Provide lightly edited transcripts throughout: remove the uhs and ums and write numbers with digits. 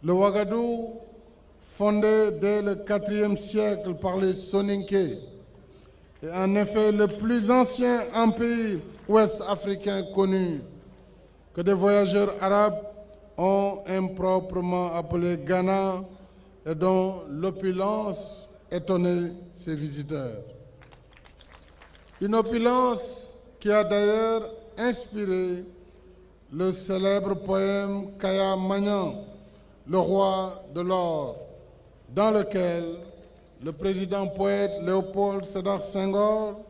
Le Ouagadougou, fondé dès le IVe siècle par les Soninké, est en effet le plus ancien empire ouest-africain connu, que des voyageurs arabes ont improprement appelé Ghana et dont l'opulence étonnait ses visiteurs. Une opulence qui a d'ailleurs inspiré le célèbre poème Kaya Magnan, le roi de l'or, dans lequel le président poète Léopold Sédar Senghor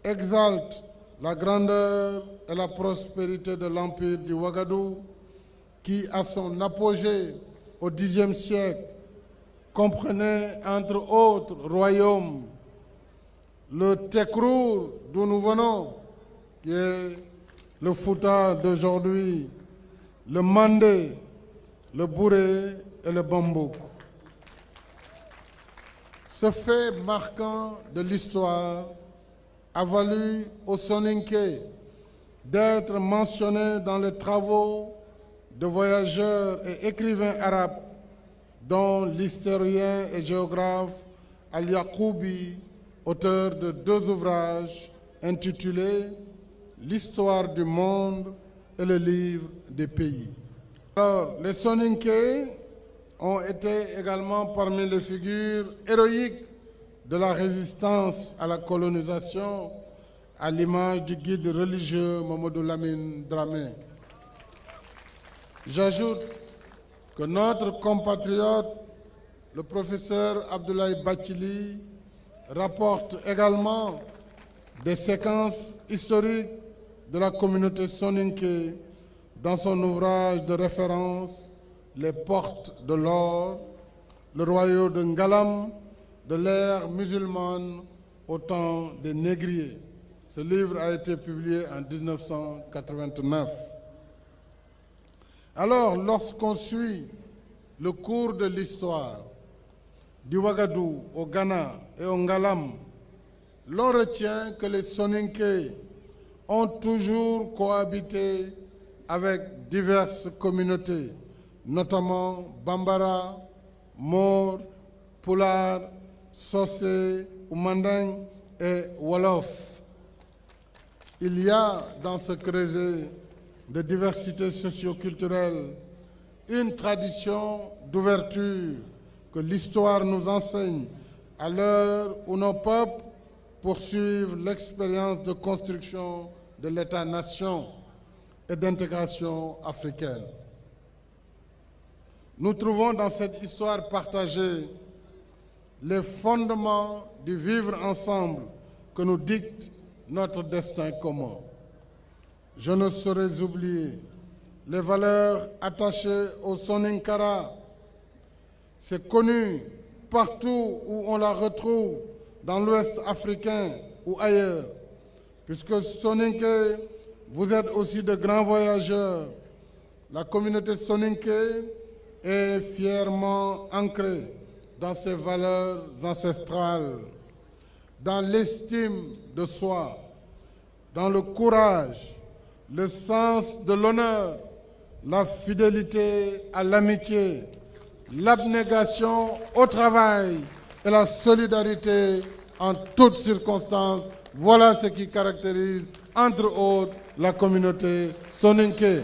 exalte la grandeur et la prospérité de l'empire du Ouagadougou, qui, à son apogée au Xe siècle, comprenait entre autres royaumes le Tekrour d'où nous venons, qui est le Fouta d'aujourd'hui, le Mandé, le Bouré et le Bambouk. Ce fait marquant de l'histoire a valu aux Soninké d'être mentionné dans les travaux de voyageurs et écrivains arabes, dont l'historien et géographe Al-Yaqoubi, auteur de 2 ouvrages intitulés « L'histoire du monde » et le livre des pays. Alors, les Soninké ont été également parmi les figures héroïques de la résistance à la colonisation, à l'image du guide religieux Mamadou Lamine Dramé. J'ajoute que notre compatriote, le professeur Abdoulaye Bathily, rapporte également des séquences historiques de la communauté soninké dans son ouvrage de référence « Les portes de l'or, le royaume de Ngalam, de l'ère musulmane au temps des négriers ». Ce livre a été publié en 1989. Alors, lorsqu'on suit le cours de l'histoire du Ouagadougou au Ghana et au Ngalam, l'on retient que les Soninké ont toujours cohabité avec diverses communautés, notamment Bambara, Maure, Pulaar, Socé, Manding et Wolof. Il y a dans ce creuset de diversité socio-culturelle une tradition d'ouverture que l'histoire nous enseigne à l'heure où nos peuples poursuivent l'expérience de construction de l'État-nation et d'intégration africaine. Nous trouvons dans cette histoire partagée les fondements du vivre ensemble que nous dicte notre destin commun. Je ne saurais oublier les valeurs attachées au Soninkara. C'est connu partout où on la retrouve, dans l'Ouest africain ou ailleurs, puisque Soninké, vous êtes aussi de grands voyageurs. La communauté Soninké est fièrement ancrée dans ses valeurs ancestrales, dans l'estime de soi, dans le courage, le sens de l'honneur, la fidélité à l'amitié, l'abnégation au travail et la solidarité en toutes circonstances. Voilà ce qui caractérise, entre autres, la communauté soninké.